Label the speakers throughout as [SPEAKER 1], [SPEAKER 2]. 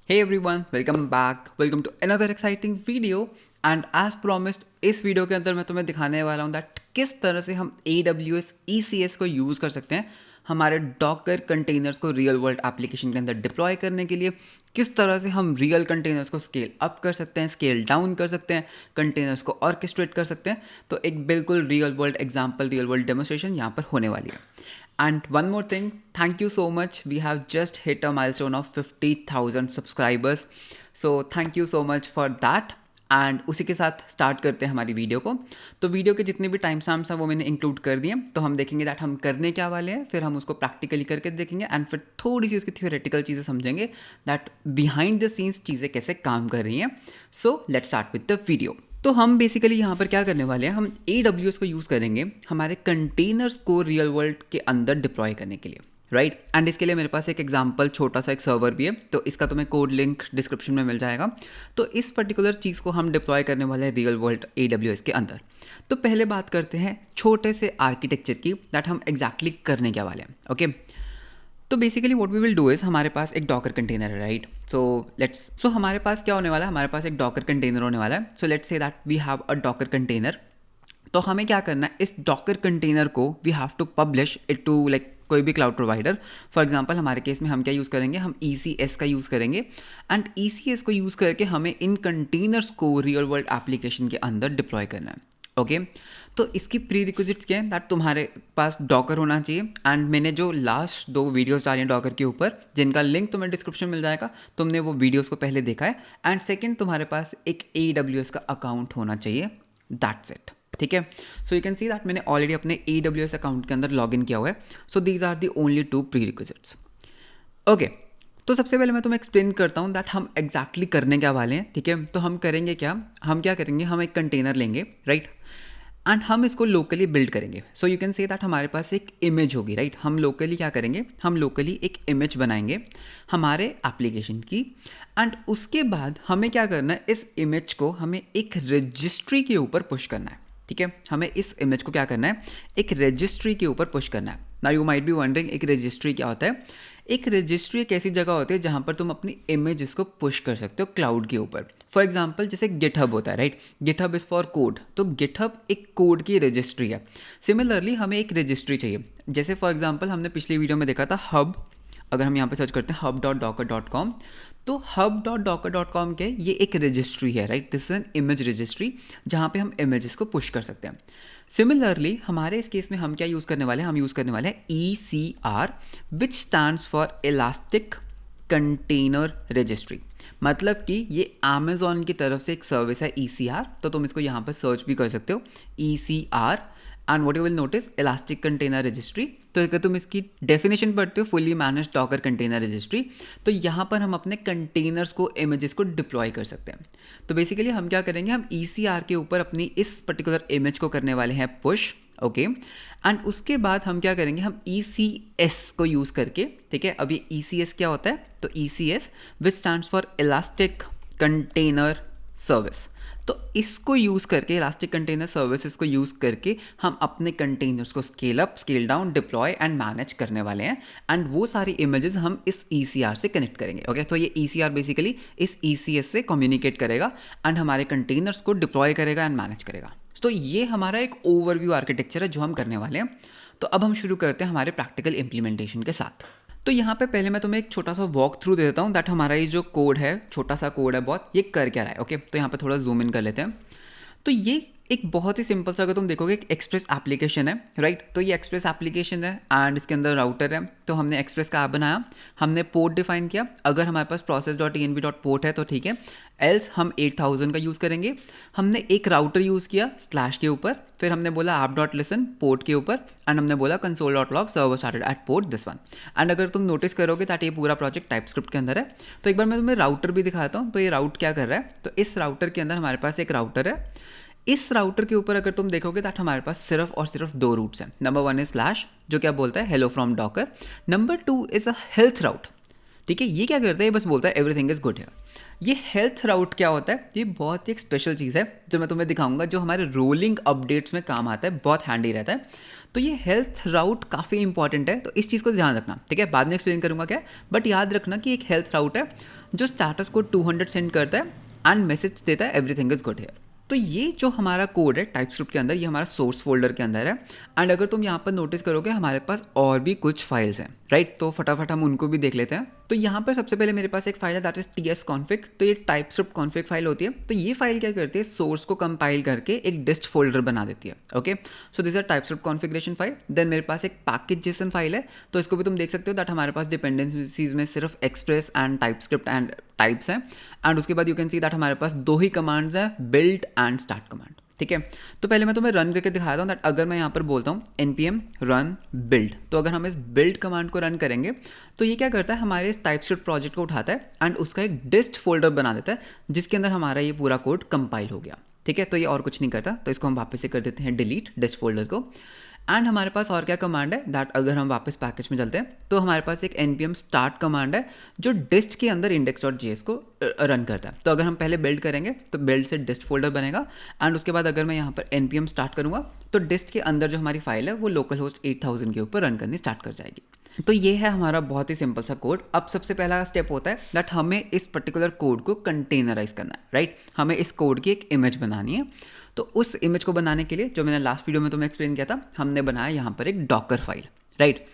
[SPEAKER 1] Hey everyone, welcome back. Welcome to another exciting video. And as promised इस video के अंदर मैं तुम्हें दिखाने वाला हूँ दैट किस तरह से हम AWS ECS को यूज़ कर सकते हैं हमारे डॉकर कंटेनर्स को रियल वर्ल्ड एप्लीकेशन के अंदर डिप्लॉय करने के लिए। किस तरह से हम रियल कंटेनर्स को स्केल अप कर सकते हैं, स्केल डाउन कर सकते हैं, कंटेनर्स को ऑर्केस्ट्रेट कर सकते हैं। तो एक बिल्कुल real world example, real world demonstration यहाँ पर होने वाली है। And one more thing, thank you so much. We have just hit a milestone of 50,000 subscribers. So thank you so much for that. And उसी के साथ स्टार्ट करते हैं हमारी वीडियो को। तो वीडियो के जितने भी टाइम स्टैम्प्स हैं वो मैंने इंक्लूड कर दिए। तो हम देखेंगे दैट हम करने क्या वाले हैं, फिर हम उसको प्रैक्टिकली करके देखेंगे एंड फिर थोड़ी सी उसकी थियोरेटिकल चीज़ें समझेंगे दैट बिहाइंड द सीन्स चीज़ें कैसे काम कर रही हैं। So let's start with the video. तो हम बेसिकली यहाँ पर क्या करने वाले हैं, हम AWS को यूज़ करेंगे हमारे कंटेनर्स को रियल वर्ल्ड के अंदर डिप्लॉय करने के लिए, राइट। एंड इसके लिए मेरे पास एक एग्जांपल छोटा सा एक सर्वर भी है, तो इसका तुम्हें कोड लिंक डिस्क्रिप्शन में मिल जाएगा। तो इस पर्टिकुलर चीज़ को हम डिप्लॉय करने वाले हैं रियल वर्ल्ड AWS के अंदर। तो पहले बात करते हैं छोटे से आर्किटेक्चर की, दैट हम एग्जैक्टली करने क्या वाले हैं। ओके, तो basically what we will do is हमारे पास एक डॉकर कंटेनर है, राइट। सो हमारे पास क्या होने वाला है, हमारे पास एक डॉकर कंटेनर होने वाला है। So let's say that we have a docker container. तो हमें क्या करना है, इस डॉकर कंटेनर को we have to publish it to like कोई भी क्लाउड प्रोवाइडर। फॉर एग्जांपल हमारे केस में हम क्या यूज़ करेंगे, हम ECS का यूज़ करेंगे। एंड ECS को यूज़ करके हमें इन कंटेनर्स को रियल वर्ल्ड एप्लीकेशन के अंदर डिप्लॉय करना है। ओके, तो इसकी प्री रिक्विजिट्स क्या है, दैट तुम्हारे पास डॉकर होना चाहिए। एंड मैंने जो लास्ट 2 वीडियोस डाली हैं डॉकर के ऊपर, जिनका लिंक तुम्हें डिस्क्रिप्शन मिल जाएगा, तुमने वो वीडियोस को पहले देखा है। एंड सेकंड, तुम्हारे पास एक AWS का अकाउंट होना चाहिए, दैट्स इट। ठीक है, so you can see that मैंने ऑलरेडी अपने AWS अकाउंट के अंदर लॉग इन किया हुआ है। So these are the only 2 prerequisites. Okay, तो सबसे पहले मैं तुम्हें एक्सप्लेन करता हूँ दैट हम एग्जैक्टली करने क्या वाले हैं। ठीक है, तो हम करेंगे क्या, हम क्या करेंगे, हम एक कंटेनर लेंगे, राइट। एंड हम इसको लोकली बिल्ड करेंगे। सो यू कैन से दैट हमारे पास एक इमेज होगी, राइट। हम लोकली क्या करेंगे, हम लोकली एक इमेज बनाएंगे हमारे एप्लीकेशन की। एंड उसके बाद हमें क्या करना है, इस इमेज को हमें एक रजिस्ट्री के ऊपर पुश करना है। ठीक है, हमें इस इमेज को क्या करना है, एक रजिस्ट्री के ऊपर पुश करना है। Now you might be wondering एक रजिस्ट्री क्या होता है। एक रजिस्ट्री एक ऐसी जगह होती है जहाँ पर तुम अपनी इमेजेस को पुश कर सकते हो क्लाउड के ऊपर। फॉर एग्जांपल जैसे गिटहब होता है, right. GitHub is for code, तो गिटहब एक कोड की रजिस्ट्री है। सिमिलरली हमें एक रजिस्ट्री चाहिए। जैसे फॉर एग्जांपल हमने पिछली वीडियो में देखा था हब। अगर हम यहाँ पे सर्च करते हैं hub.docker.com, तो hub.docker.com के ये एक रजिस्ट्री है, right. This is an image registry जहाँ पे हम इमेजेस को पुश कर सकते हैं। सिमिलरली हमारे इस केस में हम क्या यूज़ करने वाले हैं, हम यूज़ करने वाले हैं ECR, which stands for elastic container registry. मतलब कि ये अमेजोन की तरफ से एक सर्विस है ECR, तो तुम इसको यहाँ पर सर्च भी कर सकते हो ECR। And what you will notice, elastic container registry. तो अगर तुम इसकी डेफिनेशन पढ़ते हो, fully managed Docker container registry, तो यहाँ पर हम अपने कंटेनर्स को, इमेजेस को डिप्लॉय कर सकते हैं। तो बेसिकली हम क्या करेंगे, हम ECR के ऊपर अपनी इस पर्टिकुलर इमेज को करने वाले हैं पुश। ओके, एंड उसके बाद हम क्या करेंगे, हम ECS को यूज़ करके, ठीक है। अब ये ECS क्या होता है, तो ECS which stands for elastic container service. तो इसको यूज़ करके, इलास्टिक कंटेनर सर्विसेज को यूज़ करके हम अपने कंटेनर्स को scale up, scale down, deploy and manage करने वाले हैं। एंड वो सारी इमेजेस हम इस ECR से कनेक्ट करेंगे। ओके, तो ये ECR बेसिकली इस ECS से कम्युनिकेट करेगा एंड हमारे कंटेनर्स को डिप्लॉय करेगा एंड मैनेज करेगा। तो ये हमारा एक ओवरव्यू आर्किटेक्चर है जो हम करने वाले हैं। तो अब हम शुरू करते हैं हमारे प्रैक्टिकल इम्प्लीमेंटेशन के साथ। तो यहाँ पे पहले मैं तुम्हें एक छोटा सा वॉक थ्रू दे देता हूँ दैट हमारा ये जो कोड है, छोटा सा कोड है बहुत, ये कर क्या रहा है। ओके, तो यहाँ पे थोड़ा जूम इन कर लेते हैं। तो ये एक बहुत ही सिंपल सा, अगर तुम देखोगे, एक एक्सप्रेस एप्लीकेशन है, राइट। तो ये एक्सप्रेस एप्लीकेशन है एंड इसके अंदर राउटर है। तो हमने एक्सप्रेस का ऐप बनाया, हमने पोर्ट डिफाइन किया। अगर हमारे पास process.env.port है तो ठीक है, एल्स हम 8000 का यूज़ करेंगे। हमने एक राउटर यूज़ किया स्लैश के ऊपर, फिर हमने बोला app.listen पोर्ट के ऊपर, एंड हमने बोला console.log server started at port this one. And अगर तुम नोटिस करोगे दैट ये पूरा प्रोजेक्ट टाइपस्क्रिप्ट के अंदर है। तो एक बार मैं तुम्हें राउटर भी दिखाता हूँ। तो ये राउट क्या कर रहा है, तो इस राउटर के अंदर हमारे पास एक राउटर है। इस राउटर के ऊपर अगर तुम देखोगे दैट हमारे पास सिर्फ और सिर्फ 2 रूट्स हैं। नंबर 1 इज स्लैश, जो क्या बोलता है, hello from Docker. Number 2 is a health route. ठीक है, ये क्या करता है, ये बस बोलता है एवरीथिंग इज गुड हियर। ये हेल्थ राउट क्या होता है, ये बहुत ही एक स्पेशल चीज़ है जो मैं तुम्हें दिखाऊंगा, जो हमारे रोलिंग अपडेट्स में काम आता है, बहुत हैंडी रहता है। तो ये हेल्थ राउट काफ़ी इंपॉर्टेंट है, तो इस चीज़ को ध्यान रखना, ठीक है। बाद में एक्सप्लेन करूँगा क्या, बट याद रखना कि एक हेल्थ राउट है जो स्टेटस कोड 200 सेंड करता है एंड मैसेज देता है एवरीथिंग इज गुड हियर। तो ये जो हमारा कोड है टाइपस्क्रिप्ट के अंदर, ये हमारा सोर्स फोल्डर के अंदर है। एंड अगर तुम यहाँ पर नोटिस करोगे हमारे पास और भी कुछ फाइल्स हैं, राइट। तो फटाफट हम उनको भी देख लेते हैं। तो यहाँ पर सबसे पहले मेरे पास एक फाइल है दैट इज tsconfig। तो ये टाइपस्क्रिप्ट कॉन्फिग फाइल होती है। तो ये फाइल क्या करती है, सोर्स को कंपाइल करके एक डिस्ट फोल्डर बना देती है। Okay, so this are TypeScript configuration file. Then मेरे पास एक पैकेज जेसन फाइल है, तो इसको भी तुम देख सकते हो दैट हमारे पास डिपेंडेंसीज में सिर्फ express and TypeScript and types हैं। एंड उसके बाद यू कैन सी दैट हमारे पास दो ही कमांड्स हैं, बिल्ड एंड स्टार्ट कमांड, ठीक है। तो पहले मैं तुम्हें रन करके दिखाता हूँ दैट अगर मैं यहाँ पर बोलता हूँ npm run build, तो अगर हम इस build कमांड को रन करेंगे तो ये क्या करता है, हमारे इस टाइपस्क्रिप्ट प्रोजेक्ट को उठाता है एंड उसका एक डिस्ट फोल्डर बना देता है जिसके अंदर हमारा ये पूरा कोड कंपाइल हो गया, ठीक है। तो ये और कुछ नहीं करता, तो इसको हम वापस से कर देते हैं डिलीट डिस्ट फोल्डर को। एंड हमारे पास और क्या कमांड है दैट अगर हम वापस पैकेज में चलते हैं तो हमारे पास एक npm start कमांड है जो डिस्ट के अंदर index.js को रन करता है। तो अगर हम पहले बिल्ड करेंगे तो बिल्ड से डिस्ट फोल्डर बनेगा एंड उसके बाद अगर मैं यहाँ पर npm स्टार्ट करूँगा तो डिस्ट के अंदर जो हमारी फाइल है वो लोकल होस्ट 8000 के ऊपर रन करनी स्टार्ट कर जाएगी। तो ये है हमारा बहुत ही सिंपल सा कोड। अब सबसे पहला स्टेप होता है दैट हमें इस पर्टिकुलर कोड को कंटेनराइज करना है, राइट। हमें इस कोड की एक इमेज बनानी है। तो उस इमेज को बनाने के लिए जो मैंने लास्ट वीडियो में तुम्हें एक्सप्लेन किया था, हमने बनाया यहाँ पर एक डॉकर फाइल, राइट।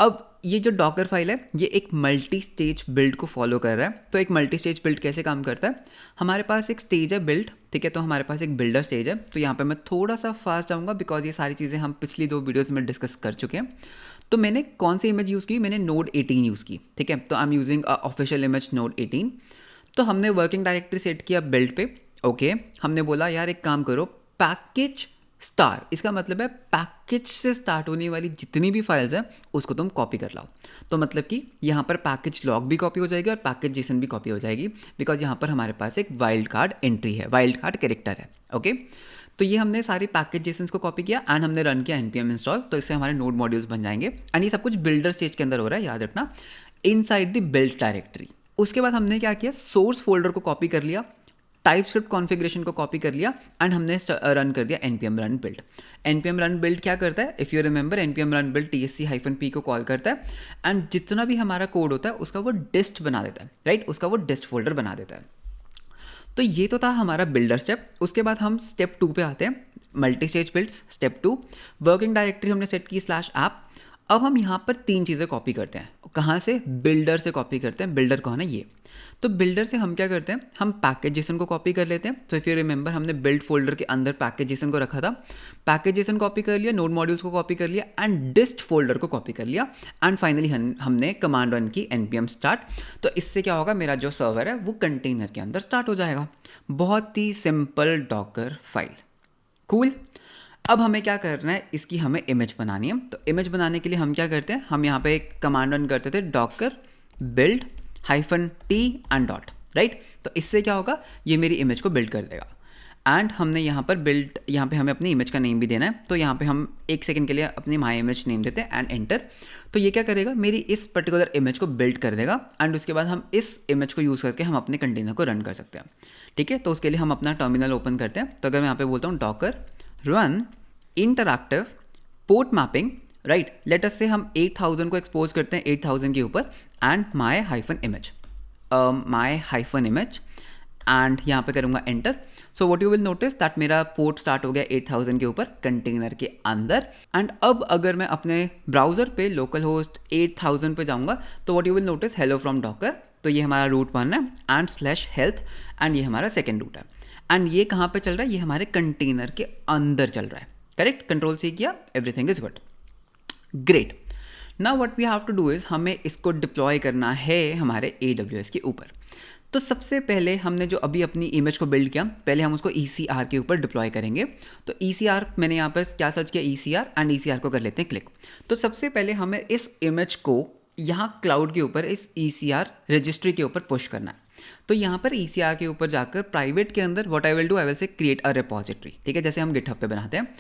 [SPEAKER 1] अब ये जो डॉकर फाइल है ये एक मल्टी स्टेज बिल्ड को फॉलो कर रहा है। तो एक मल्टी स्टेज बिल्ड कैसे काम करता है, हमारे पास एक स्टेज है बिल्ड, ठीक है। तो हमारे पास एक बिल्डर स्टेज है। तो यहाँ पे मैं थोड़ा सा फास्ट जाऊँगा बिकॉज ये सारी चीज़ें हम पिछली 2 वीडियोज़ में डिस्कस कर चुके हैं। तो मैंने कौन सी इमेज यूज़ की, मैंने नोड 18 यूज़ की, ठीक है। तो I am using official image node 18। तो हमने वर्किंग डायरेक्टरी सेट किया बिल्ड पे, ओके। हमने बोला यार एक काम करो, पैकेज स्टार, इसका मतलब है पैकेज से स्टार्ट होने वाली जितनी भी फाइल्स हैं उसको तुम कॉपी कर लाओ। तो मतलब कि यहाँ पर पैकेज लॉग भी कॉपी हो जाएगी और पैकेज जेसन भी कॉपी हो जाएगी बिकॉज यहाँ पर हमारे पास एक वाइल्ड कार्ड एंट्री है, वाइल्ड कार्ड कैरेक्टर है, ओके। तो ये हमने सारी पैकेज जेसन्स को कॉपी किया एंड हमने रन किया npm इंस्टॉल। तो इससे हमारे नोड मॉड्यूल्स बन जाएंगे एंड ये सब कुछ बिल्डर स्टेज के अंदर हो रहा है, याद रखना, इनसाइड द बिल्ड डायरेक्टरी। उसके बाद हमने क्या किया, सोर्स फोल्डर को कॉपी कर लिया, टाइपस्क्रिप्ट कॉन्फ़िगरेशन को कॉपी कर लिया एंड हमने रन कर दिया npm run build। npm run build क्या करता है, if you remember npm run build tsc-p को कॉल करता है एंड जितना भी हमारा कोड होता है उसका वो डिस्ट बना देता है, राइट। उसका वो डिस्ट फोल्डर बना देता है। तो ये तो था हमारा बिल्डर स्टेप। उसके बाद हम स्टेप 2 पे आते हैं, multi stage builds. Step 2, working directory हमने सेट की /app। अब हम यहाँ पर 3 चीज़ें कॉपी करते हैं। कहाँ से, बिल्डर से कॉपी करते हैं। बिल्डर कौन है, ये। तो बिल्डर से हम क्या करते हैं, हम पैकेज जेसन को कॉपी कर लेते हैं। तो इफ़ यू रिमेंबर हमने बिल्ड फोल्डर के अंदर पैकेज जेसन को रखा था। पैकेज जेसन कॉपी कर लिया, नोड मॉड्यूल्स को कॉपी कर लिया एंड डिस्ट फोल्डर को कॉपी कर लिया एंड फाइनली हमने कमांड रन की npm स्टार्ट। तो इससे क्या होगा, मेरा जो सर्वर है वो कंटेनर के अंदर स्टार्ट हो जाएगा। बहुत ही सिंपल डॉकर फाइल, कूल। अब हमें क्या करना है, इसकी हमें इमेज बनानी है। तो इमेज बनाने के लिए हम क्या करते हैं, हम यहाँ पे एक कमांड रन करते थे, Docker build -t and dot, right. तो इससे क्या होगा, ये मेरी इमेज को बिल्ड कर देगा। एंड हमने यहाँ पर बिल्ड, यहाँ पे हमें अपनी इमेज का नेम भी देना है। तो यहाँ पे हम 1 सेकंड के लिए अपनी माई इमेज नेम देते हैं एंड एंटर। तो ये क्या करेगा, मेरी इस पर्टिकुलर इमेज को बिल्ड कर देगा एंड उसके बाद हम इस इमेज को यूज़ करके हम अपने कंटेनर को रन कर सकते हैं, ठीक है। तो उसके लिए हम अपना टर्मिनल ओपन करते हैं। तो अगर मैं यहाँ पे बोलता हूँ Docker run interactive port mapping, right, let us से हम 8000 को एक्सपोज करते हैं 8000 के ऊपर and my hyphen image and यहाँ पे करूँगा enter. So what you will notice that मेरा पोर्ट स्टार्ट हो गया 8000 के ऊपर कंटेनर के अंदर। एंड अब अगर मैं अपने ब्राउज़र पे लोकल होस्ट 8000 पे जाऊँगा तो what you will notice, hello from Docker. तो ये हमारा रूट 1 है एंड /health एंड ये हमारा सेकेंड रूट है। एंड ये कहाँ पे चल रहा है, ये हमारे कंटेनर के अंदर चल रहा है, करेक्ट। कंट्रोल C किया, everything is good, great. Now what we have to do is, हमें इसको डिप्लॉय करना है हमारे AWS के ऊपर। तो सबसे पहले हमने जो अभी अपनी इमेज को बिल्ड किया, पहले हम उसको ECR के ऊपर डिप्लॉय करेंगे। तो ECR मैंने यहाँ पर क्या सर्च किया, ECR एंड ECR को कर लेते हैं क्लिक। तो सबसे पहले हमें इस इमेज को यहाँ क्लाउड के ऊपर इस ECR रजिस्ट्री के ऊपर पुश करना है। तो यहाँ पर ECR के ऊपर जाकर प्राइवेट के अंदर what I will do, I will say create a repository, ठीक है, जैसे हम गिटहब पे बनाते हैं।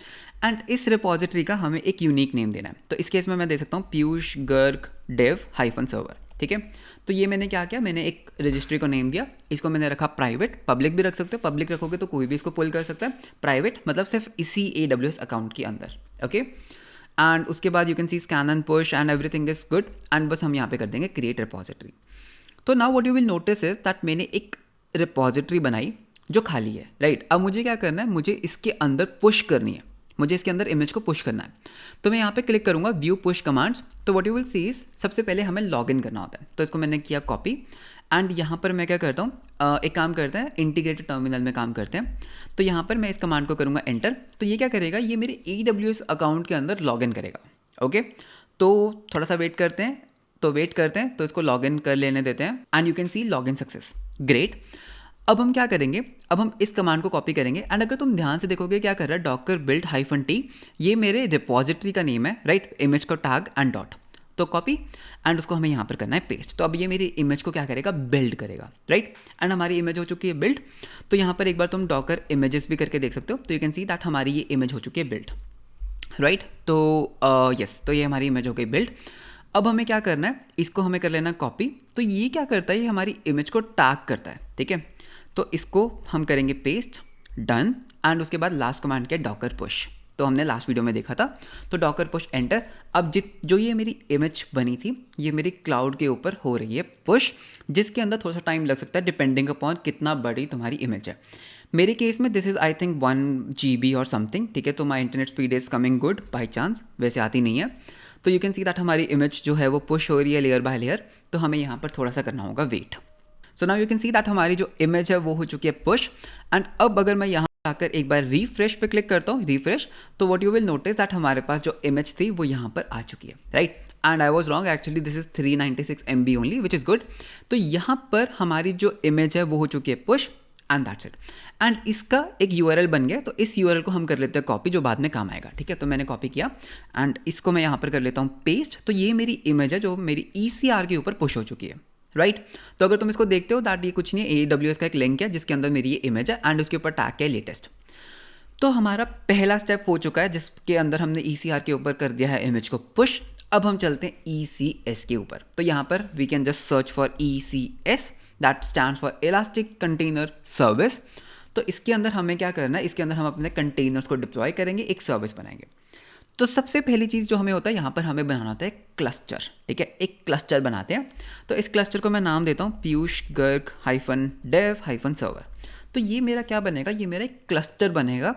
[SPEAKER 1] एंड इस रिपोजिटरी का हमें एक यूनिक नेम देना है। तो इस केस में मैं दे सकता हूँ पीयूष गर्ग dev -server, ठीक है। तो ये मैंने क्या किया, मैंने एक रजिस्ट्री को नेम दिया, इसको मैंने रखा प्राइवेट। पब्लिक भी रख सकते हो, पब्लिक रखोगे तो कोई भी इसको पुल कर सकता है। प्राइवेट मतलब सिर्फ इसी AWS अकाउंट के अंदर, ओके। एंड उसके बाद you can see scan and push and everything is good, and बस हम यहाँ पे कर देंगे क्रिएट रिपोजिटरी। तो now what you will notice is that मैंने एक रिपोजिटरी बनाई जो खाली है, राइट। अब मुझे क्या करना है, मुझे इसके अंदर पुश करनी है, मुझे इसके अंदर इमेज को पुश करना है। तो मैं यहाँ पे क्लिक करूँगा व्यू पुश कमांड्स। तो what you will see is सबसे पहले हमें लॉगिन करना होता है, तो इसको मैंने किया कॉपी, एंड यहाँ पर मैं क्या करता हूँ, एक काम करते हैं, इंटीग्रेटेड टर्मिनल में काम करते हैं। तो यहाँ पर मैं इस कमांड को करूँगा एंटर। तो ये क्या करेगा, ये मेरे AWS अकाउंट के अंदर लॉगिन करेगा। ओके, तो थोड़ा सा वेट करते हैं, तो इसको लॉगिन कर लेने देते हैं, and you can see login success, great. अब हम क्या करेंगे, अब हम इस कमांड को कॉपी करेंगे, एंड अगर तुम ध्यान से देखोगे क्या कर रहा है, डॉकर बिल्ड -t, ये मेरे रिपोजिटरी का नेम है, राइट, इमेज का टैग एंड डॉट। तो कॉपी, एंड उसको हमें यहाँ पर करना है पेस्ट। तो अब ये मेरी इमेज को क्या करेगा, बिल्ड करेगा, राइट। एंड हमारी इमेज हो चुकी है बिल्ड। तो यहाँ पर एक बार तुम डॉकर इमेजेस भी करके देख सकते हो, तो यू कैन सी दैट हमारी ये इमेज हो चुकी है बिल्ड, राइट। तो यस, तो ये हमारी इमेज हो गई बिल्ड। अब हमें क्या करना है, इसको हमें कर लेना कॉपी। तो ये क्या करता है, ये हमारी इमेज को टैग करता है, ठीक है। तो इसको हम करेंगे पेस्ट, डन, एंड उसके बाद लास्ट कमांड क्या, डॉकर पुश। तो हमने लास्ट वीडियो में देखा था, तो डॉकर पुश एंटर। अब जो ये मेरी इमेज बनी थी, ये मेरी क्लाउड के ऊपर हो रही है पुश, जिसके अंदर थोड़ा सा टाइम लग सकता है डिपेंडिंग अपॉन कितना बड़ी तुम्हारी इमेज है। मेरे केस में this is I think 1 GB और समथिंग, ठीक है। तो my internet speed is coming good by chance, वैसे आती नहीं है। तो यू कैन सी दैट हमारी इमेज जो है वो पुश हो रही है लेयर बाय लेयर। तो हमें यहाँ पर थोड़ा सा करना होगा wait. So now you can see that हमारी जो इमेज है वो हो चुकी है पुश। एंड अब अगर मैं यहाँ आकर एक बार रिफ्रेश पे क्लिक करता हूँ, रिफ्रेश, तो what you will notice that हमारे पास जो इमेज थी वो यहाँ पर आ चुकी है, right. And I was wrong, actually this is 396 MB only, which is good. तो यहाँ पर हमारी जो इमेज है वो हो चुकी है push, and that's it. And इसका एक URL बन गया, तो इस URL को हम कर लेते हैं कॉपी, जो बाद में काम आएगा, ठीक है। तो मैंने कॉपी किया, एंड इसको मैं यहाँ पर कर लेता हूँ पेस्ट। तो ये मेरी इमेज है जो मेरी ECR के ऊपर पुश हो चुकी है, राइट। तो अगर तुम इसको देखते हो दैट ये कुछ नहीं है, AWS का एक लिंक है जिसके अंदर मेरी ये इमेज है, एंड उसके ऊपर टैग है लेटेस्ट। तो हमारा पहला स्टेप हो चुका है, जिसके अंदर हमने ECR के ऊपर कर दिया है इमेज को पुश। अब हम चलते हैं ECS के ऊपर। तो यहाँ पर we can just search for ECS, that stands for elastic container service. तो इसके अंदर हमें क्या करना है, इसके अंदर हम अपने कंटेनर्स को डिप्लॉय करेंगे, एक सर्विस बनाएंगे। तो सबसे पहली चीज़ जो हमें होता है, यहाँ पर हमें बनाना होता है क्लस्टर, ठीक है। एक क्लस्टर बनाते हैं। तो इस क्लस्टर को मैं नाम देता हूँ पीयूष गर्ग -dev -server। तो ये मेरा क्या बनेगा, ये मेरा एक क्लस्टर बनेगा।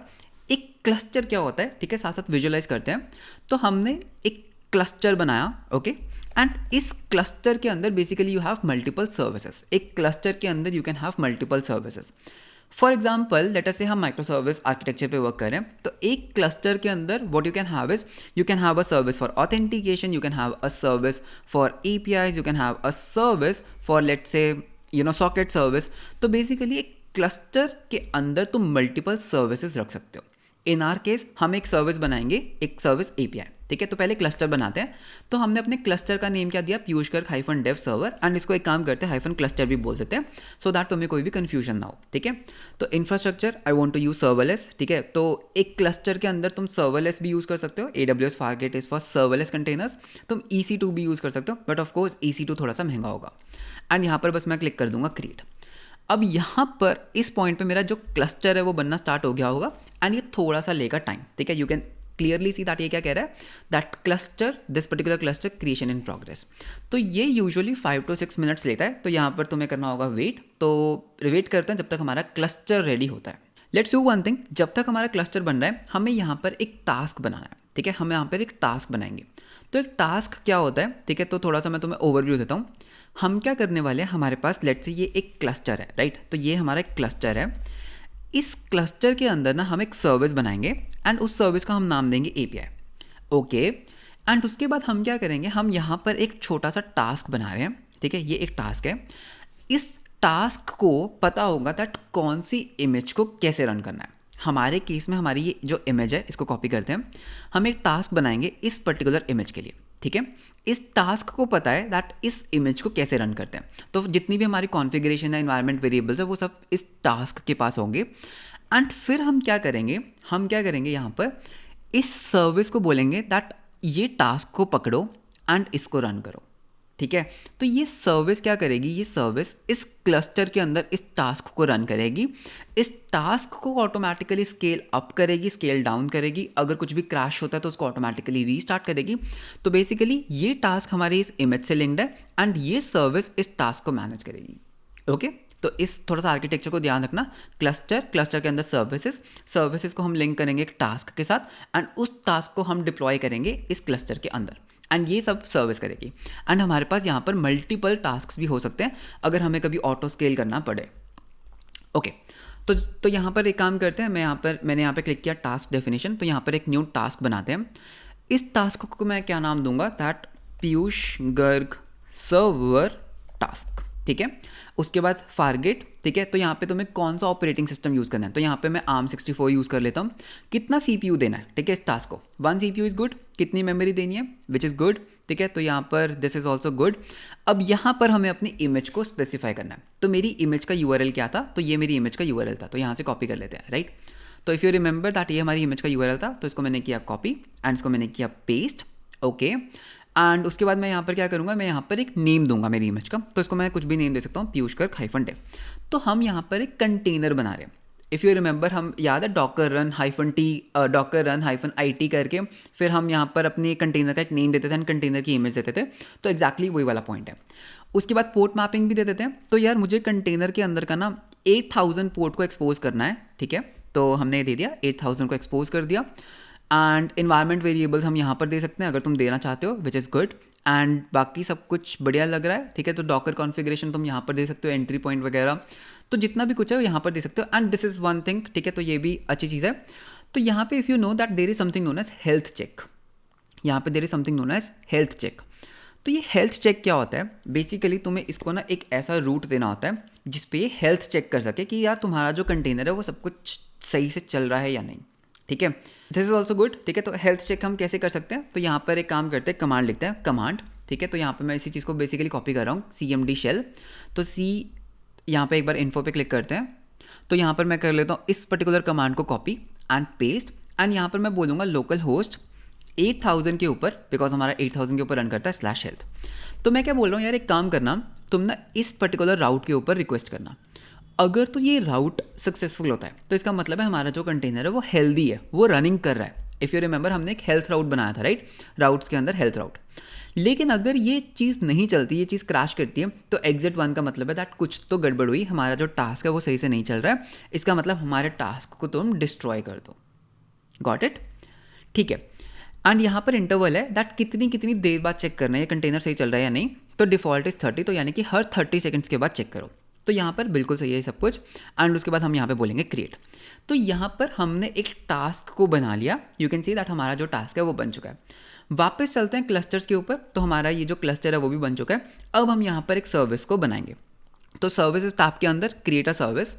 [SPEAKER 1] एक क्लस्टर क्या होता है, ठीक है, साथ साथ विजुअलाइज करते हैं। तो हमने एक क्लस्टर बनाया, ओके, एंड इस क्लस्टर के अंदर basically you have multiple services. एक क्लस्टर के अंदर you can have multiple services. For example let us से हम माइक्रो सर्विस आर्किटेक्चर पे वर्क करें, तो एक क्लस्टर के अंदर what you can have is, you can have a service for authentication, you can have a service for APIs, you can have a service for let's say socket service. तो basically एक cluster के अंदर तुम multiple services रख सकते हो। इन are case हम एक सर्विस बनाएंगे, एक सर्विस API, ठीक है। तो पहले क्लस्टर बनाते हैं। तो हमने अपने क्लस्टर का नेम क्या दिया, Piyush Garg -dev server, and इसको एक काम करते हैं -cluster भी बोल देते हैं, सो दैट तुम्हें कोई भी कंफ्यूजन ना हो, ठीक है। तो infrastructure I want to use serverless, ठीक है। तो एक क्लस्टर के अंदर तुम सर्वरलेस भी यूज़ कर सकते हो, AWS Fargate is for serverless containers. तुम EC2 भी यूज़ कर सकते हो, बट ऑफकोर्स EC2 थोड़ा सा महंगा होगा। एंड यहाँ पर बस मैं क्लिक कर दूंगा क्रिएट। अब यहाँ पर इस पॉइंट पे मेरा जो क्लस्टर है वो बनना स्टार्ट हो गया होगा, एंड ये थोड़ा सा लेगा टाइम, ठीक है। You can clearly see that ये क्या कह रहा है, that cluster, this particular cluster creation in progress. तो ये यूजुअली 5 to 6 मिनट्स लेता है। तो यहाँ पर तुम्हें करना होगा वेट। तो वेट करते हैं जब तक हमारा क्लस्टर रेडी होता है। लेट्स डू वन थिंग, जब तक हमारा क्लस्टर बन रहा है हमें यहाँ पर एक टास्क बनाना है, ठीक है। हम यहाँ पर एक टास्क बनाएंगे। तो एक टास्क क्या होता है, ठीक है। तो थोड़ा सा मैं तुम्हें ओवरव्यू देता हूँ। हम क्या करने वाले हैं, हमारे पास लेट्स से ये एक क्लस्टर है, राइट। तो ये हमारा एक क्लस्टर है। इस क्लस्टर के अंदर ना हम एक सर्विस बनाएंगे, एंड उस सर्विस का हम नाम देंगे API, ओके। एंड उसके बाद हम क्या करेंगे, हम यहाँ पर एक छोटा सा टास्क बना रहे हैं, ठीक है। ये एक टास्क है। इस टास्क को पता होगा दैट कौन सी इमेज को कैसे रन करना है। हमारे केस में हमारी ये जो इमेज है इसको कॉपी करते हैं। हम एक टास्क बनाएंगे इस पर्टिकुलर इमेज के लिए, ठीक है। इस टास्क को पता है दैट इस इमेज को कैसे रन करते हैं। तो जितनी भी हमारी कॉन्फ़िगरेशन है, एनवायरनमेंट वेरिएबल्स है, वो सब इस टास्क के पास होंगे। एंड फिर हम क्या करेंगे, यहाँ पर इस सर्विस को बोलेंगे दैट ये टास्क को पकड़ो एंड इसको रन करो, ठीक है। तो ये सर्विस क्या करेगी, ये सर्विस इस क्लस्टर के अंदर इस टास्क को रन करेगी, इस टास्क को ऑटोमेटिकली स्केल अप करेगी, स्केल डाउन करेगी, अगर कुछ भी क्रैश होता है तो उसको ऑटोमेटिकली रीस्टार्ट करेगी। तो बेसिकली ये टास्क हमारे इस इमेज से लिंक्ड है एंड ये सर्विस इस टास्क को मैनेज करेगी। ओके तो इस थोड़ा सा आर्किटेक्चर को ध्यान रखना, क्लस्टर के अंदर सर्विसेज को हम लिंक करेंगे एक टास्क के साथ एंड उस टास्क को हम डिप्लॉय करेंगे इस क्लस्टर के अंदर एंड ये सब सर्विस करेगी। एंड हमारे पास यहाँ पर मल्टीपल टास्क भी हो सकते हैं अगर हमें कभी ऑटो स्केल करना पड़े। ओके तो यहाँ पर एक काम करते हैं, मैंने यहाँ पर क्लिक किया टास्क डेफिनेशन, तो यहाँ पर एक न्यू टास्क बनाते हैं। इस टास्क को मैं क्या नाम दूंगा, that Piyush Garg server task, ठीक है। उसके बाद फारगेट, ठीक है। तो यहाँ पे तुम्हें कौन सा ऑपरेटिंग सिस्टम यूज़ करना है, तो यहाँ पे मैं ARM64 यूज़ कर लेता हूँ। कितना CPU देना है, ठीक है, इस टास्क को 1 CPU इज़ गुड। कितनी मेमोरी देनी है, विच इज़ गुड, ठीक है। तो यहाँ पर दिस इज़ ऑल्सो गुड। अब यहाँ पर हमें अपनी इमेज को स्पेसिफाई करना है। तो मेरी इमेज का URL क्या था, तो ये मेरी इमेज का URL था, तो यहाँ से कॉपी कर लेते हैं, राइट। तो इफ़ यू रिमेंबर दैट ये हमारी इमेज का URL था, तो इसको मैंने किया कॉपी एंड इसको मैंने किया पेस्ट। ओके एंड उसके बाद मैं यहाँ पर क्या करूँगा, मैं यहाँ पर एक नेम दूंगा मेरी इमेज का, तो इसको मैं कुछ भी नेम दे सकता हूँ, पीयूष गर्ग -dev। तो हम यहाँ पर एक कंटेनर बना रहे हैं। इफ़ यू रिमेंबर, हम याद है डॉकर रन -IT करके फिर हम यहाँ पर अपने कंटेनर का एक नेम देते थे एंड कंटेनर की इमेज देते थे। तो एक्जैक्टली वही वाला पॉइंट है। उसके बाद पोर्ट मैपिंग भी दे देते हैं। तो यार मुझे कंटेनर के अंदर का ना 8000 पोर्ट को एक्सपोज करना है, ठीक है। तो हमने दे दिया 8000 को एक्सपोज कर दिया एंड इन्वायरमेंट वेरिएबल्स हम यहाँ पर दे सकते हैं अगर तुम देना चाहते हो, विच इज़ गुड। एंड बाकी सब कुछ बढ़िया लग रहा है, ठीक है। तो डॉकर कॉन्फ़िगरेशन तुम यहाँ पर दे सकते हो, एंट्री पॉइंट वगैरह, तो जितना भी कुछ है वो यहाँ पर दे सकते हो। And this is one thing, ठीक है, तो ये भी अच्छी चीज़ है। तो यहाँ पे if you know that there is something known as health check, यहाँ पे there is something known as health check. तो ये हेल्थ चेक क्या होता है, बेसिकली तुम्हें इसको ना एक ऐसा रूट देना होता है जिस पे ये हेल्थ चेक कर सके कि यार तुम्हारा जो कंटेनर है वो सब कुछ सही से चल रहा है या नहीं, ठीक है। दिस इज ऑल्सो गुड, ठीक है। तो हेल्थ चेक हम कैसे कर सकते हैं, तो यहाँ पर एक काम करते हैं, कमांड लिखते हैं, कमांड, ठीक है। तो यहाँ पे मैं इसी चीज़ को बेसिकली कॉपी कर रहा हूँ, CMD शेल। तो यहाँ पे एक बार इन्फो पे क्लिक करते हैं। तो यहाँ पर मैं कर लेता हूँ इस पर्टिकुलर कमांड को कॉपी एंड पेस्ट एंड यहाँ पर मैं बोलूँगा लोकल होस्ट 8000 के ऊपर, बिकॉज हमारा 8000 के ऊपर रन करता है /health। तो मैं क्या बोल रहा हूँ यार, एक काम करना, तुम ना इस पर्टिकुलर राउट के ऊपर रिक्वेस्ट करना। अगर तो ये राउट सक्सेसफुल होता है तो इसका मतलब है हमारा जो कंटेनर है वो हेल्दी है, वो रनिंग कर रहा है। इफ़ यू रिमेंबर, हमने एक हेल्थ राउट बनाया था, राइट, राउट्स के अंदर हेल्थ राउट। लेकिन अगर ये चीज़ नहीं चलती, ये चीज़ क्रैश करती है, तो एग्जिट 1 का मतलब है दैट कुछ तो गड़बड़ हुई, हमारा जो टास्क है वो सही से नहीं चल रहा है। इसका मतलब हमारे टास्क को तुम डिस्ट्रॉय कर दो। गॉट इट, ठीक है। एंड यहाँ पर इंटरवल है दैट कितनी देर बाद चेक करना है ये कंटेनर सही चल रहा है या नहीं। तो डिफ़ॉल्ट इज़ 30, तो यानी कि हर 30 सेकंड्स के बाद चेक करो। तो यहाँ पर बिल्कुल सही है सब कुछ। एंड उसके बाद हम यहाँ पे बोलेंगे क्रिएट। तो यहाँ पर हमने एक टास्क को बना लिया, यू कैन सी दैट हमारा जो टास्क है वो बन चुका है। वापस चलते हैं क्लस्टर्स के ऊपर। तो हमारा ये जो क्लस्टर है वो भी बन चुका है। अब हम यहाँ पर एक सर्विस को बनाएंगे। तो सर्विसेज टैब के अंदर क्रिएट अ सर्विस।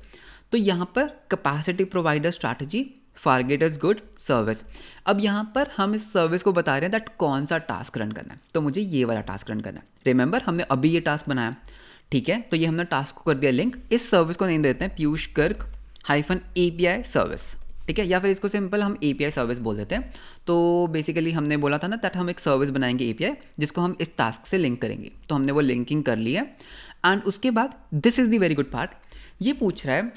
[SPEAKER 1] तो यहाँ पर capacity provider strategy forget is good service. अब यहाँ पर हम इस सर्विस को बता रहे हैं दैट कौन सा टास्क रन करना है। तो मुझे ये वाला टास्क रन करना है। रिमेंबर, हमने अभी ये टास्क बनाया, ठीक है। तो ये हमने टास्क को कर दिया लिंक। इस सर्विस को नेम देते हैं पीयूष गर्ग -API सर्विस, ठीक है, या फिर इसको सिंपल हम API सर्विस बोल देते हैं। तो बेसिकली हमने बोला था ना दैट हम एक सर्विस बनाएंगे API जिसको हम इस टास्क से लिंक करेंगे। तो हमने वो लिंकिंग कर ली है। एंड उसके बाद this is the very good part, ये पूछ रहा है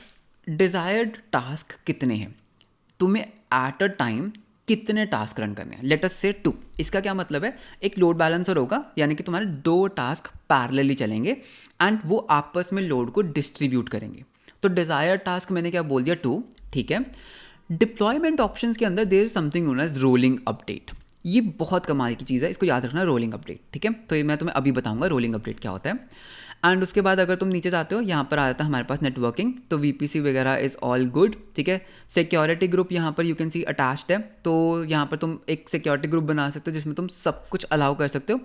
[SPEAKER 1] डिज़ायर्ड टास्क कितने हैं, तुम्हें एट अ टाइम कितने टास्क रन करने हैं। लेट अस से 2। इसका क्या मतलब है, एक लोड बैलेंसर होगा, यानी कि तुम्हारे 2 टास्क पैरेलली चलेंगे एंड वो आपस में लोड को डिस्ट्रीब्यूट करेंगे। तो डिज़ायर टास्क मैंने क्या बोल दिया 2, ठीक है। डिप्लॉयमेंट ऑप्शंस के अंदर there is something known as rolling update. ये बहुत कमाल की चीज़ है, इसको याद रखना, रोलिंग अपडेट, ठीक है। तो ये मैं तुम्हें अभी बताऊंगा रोलिंग अपडेट क्या होता है। एंड उसके बाद अगर तुम नीचे जाते हो, यहाँ पर आ जाता है हमारे पास नेटवर्किंग। तो VPC वगैरह इज़ ऑल गुड, ठीक है। सिक्योरिटी ग्रुप यहाँ पर यू कैन सी अटैच्ड है। तो यहाँ पर तुम एक सिक्योरिटी ग्रुप बना सकते हो जिसमें तुम सब कुछ अलाउ कर सकते हो।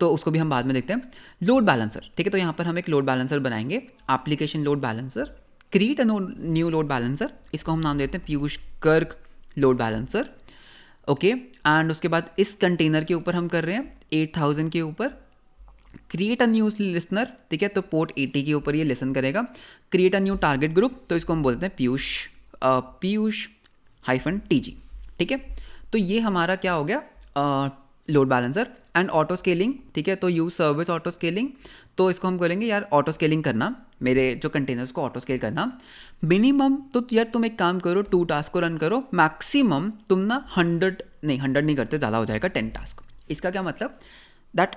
[SPEAKER 1] तो उसको भी हम बाद में देखते हैं। लोड बैलेंसर, ठीक है। तो यहाँ पर हम एक लोड बैलेंसर बनाएंगे, application load balancer. Create a new load balancer, इसको हम नाम देते हैं Piyush Garg load balancer, okay. And उसके बाद इस कंटेनर के ऊपर हम कर रहे हैं 8000 के ऊपर। क्रिएट अ न्यू लिसनर, ठीक है। तो पोर्ट 80 के ऊपर ये लिसन करेगा। Create a new target group, तो इसको हम बोलते हैं पीयूष -TG, ठीक है। तो ये हमारा क्या हो गया, load balancer and auto scaling, ठीक है, तो यूज सर्विस ऑटो स्केलिंग, तो इसको हम करेंगे यार ऑटो स्केलिंग करना, मेरे जो कंटेनर्स को ऑटो स्केल करना। मिनिमम तो यार तुम एक काम करो, 2 टास्क को रन करो, मैक्सिमम तुम ना 100 नहीं करते, ज़्यादा हो जाएगा, 10 टास्क। इसका क्या मतलब दैट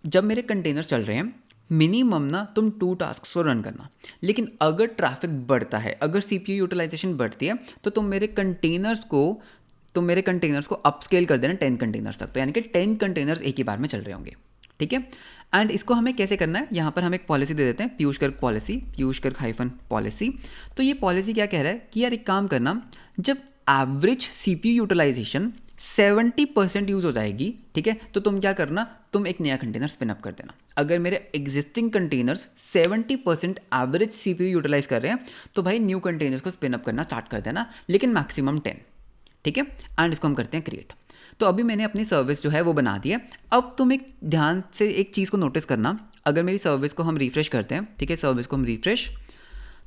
[SPEAKER 1] जब मेरे कंटेनर्स चल रहे हैं मिनिमम ना तुम 2 टास्क को रन करना, लेकिन अगर ट्रैफिक बढ़ता है, अगर CPU यूटिलाइजेशन बढ़ती है, तो तुम मेरे कंटेनर्स को अपस्केल कर देना 10 कंटेनर्स तक, तो यानी कि 10 कंटेनर्स एक ही बार में चल रहे होंगे, ठीक है। एंड इसको हमें कैसे करना है, यहाँ पर हम एक पॉलिसी दे देते हैं, Piyush Garg policy, Piyush Garg hyphen policy. तो ये पॉलिसी क्या कह रहा है कि यार एक काम करना, जब एवरेज CPU यूटिलाइजेशन 70% यूज़ हो जाएगी, ठीक है, तो तुम क्या करना, तुम एक नया कंटेनर स्पिन अप कर देना। अगर मेरे existing containers 70% average CPU utilize कर रहे हैं, तो भाई न्यू कंटेनर्स को स्पिन अप करना स्टार्ट कर देना, लेकिन मैक्सिमम 10, ठीक है। एंड इसको हम करते हैं क्रिएट। तो अभी मैंने अपनी सर्विस जो है वो बना दी है। अब तुम एक ध्यान से एक चीज़ को नोटिस करना, अगर मेरी सर्विस को हम रिफ्रेश करते हैं, ठीक है, सर्विस को हम रिफ्रेश,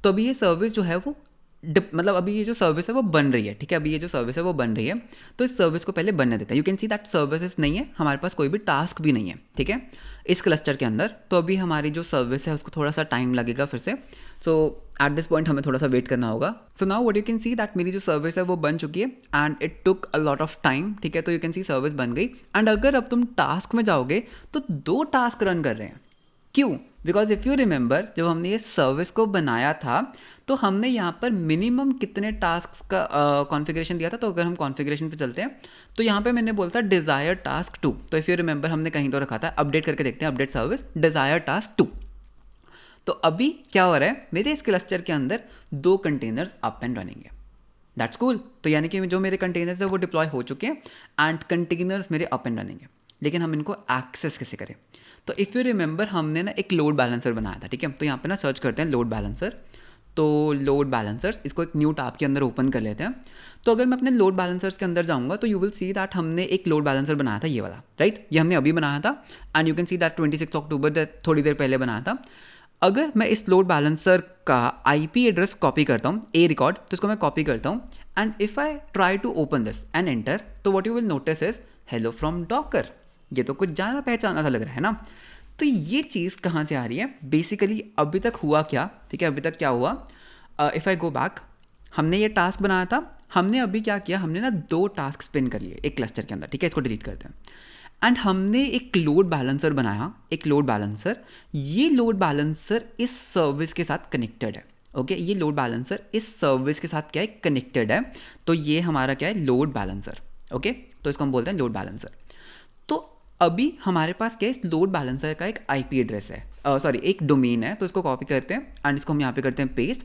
[SPEAKER 1] तो अभी ये सर्विस जो है वो मतलब अभी ये जो सर्विस है वो बन रही है, ठीक है, अभी ये जो सर्विस है वो बन रही है, तो इस सर्विस को पहले बनने देते हैं। You can see that services नहीं है, हमारे पास कोई भी टास्क भी नहीं है, ठीक है, इस क्लस्टर के अंदर। तो अभी हमारी जो सर्विस है उसको थोड़ा सा टाइम लगेगा फिर से, सो एट दिस पॉइंट हमें थोड़ा सा वेट करना होगा। So now what you can see that मेरी जो सर्विस है वो बन चुकी है and it took a lot of time, ठीक है, तो यू कैन सी सर्विस बन गई। एंड अगर अब तुम टास्क में जाओगे तो 2 टास्क रन कर रहे हैं, क्यों? बिकॉज इफ़ यू रिमेंबर, जब हमने ये सर्विस को बनाया था तो हमने यहाँ पर मिनिमम कितने टास्क का कॉन्फ़िगरेशन दिया था। तो अगर हम कॉन्फ़िगरेशन पे चलते हैं तो यहाँ पे मैंने बोला था डिज़ायर टास्क 2, तो इफ़ यू रिमेंबर हमने कहीं तो रखा था, अपडेट करके देखते हैं, अपडेट सर्विस डिज़ायर टास्क 2। तो अभी क्या हो रहा है, मेरे इस क्लस्टर के अंदर 2 कंटेनर्स अप एंड रनिंग है, दैट्स कूल। तो यानी कि जो मेरे कंटेनर्स है वो डिप्लॉय हो चुके हैं एंड कंटेनर्स मेरे अप एंड रनिंग है, लेकिन हम इनको एक्सेस कैसे करें? तो इफ़ यू रिमेंबर हमने ना एक लोड बैलेंसर बनाया था, ठीक है, तो यहाँ पे ना सर्च करते हैं लोड बैलेंसर। तो लोड बैलेंसर्स, इसको एक न्यू टैब के अंदर ओपन कर लेते हैं। तो अगर मैं अपने लोड बैलेंसर्स के अंदर जाऊँगा तो यू विल सी दैट हमने एक लोड बैलेंसर बनाया था, ये वाला, राइट, ये हमने अभी बनाया था and you can see that 26 अक्टूबर, थोड़ी देर पहले बनाया था। अगर मैं इस लोड बैलेंसर का IP एड्रेस कॉपी करता हूँ, ए रिकॉर्ड, तो इसको मैं कॉपी करता हूँ and if I try to open this and enter, तो what you will notice is hello from Docker. ये तो कुछ जाना पहचाना सा लग रहा है ना। तो ये चीज़ कहाँ से आ रही है? बेसिकली अभी तक हुआ क्या, ठीक है, अभी तक क्या हुआ, इफ़ आई गो बैक, हमने ये टास्क बनाया था, हमने अभी क्या किया, हमने ना 2 टास्क स्पिन कर लिए एक क्लस्टर के अंदर, ठीक है, इसको डिलीट करते हैं। एंड हमने एक लोड बैलेंसर बनाया, एक लोड बैलेंसर, ये लोड बैलेंसर इस सर्विस के साथ कनेक्टेड है, ओके, ये लोड बैलेंसर इस सर्विस के साथ क्या है, कनेक्टेड है। तो ये हमारा क्या है, लोड बैलेंसर, ओके, तो इसको हम बोलते हैं लोड बैलेंसर। तो अभी हमारे पास क्या है, इस लोड बैलेंसर का एक IP एड्रेस है, सॉरी एक डोमेन है, तो इसको कॉपी करते हैं एंड इसको हम यहाँ पे करते हैं पेस्ट।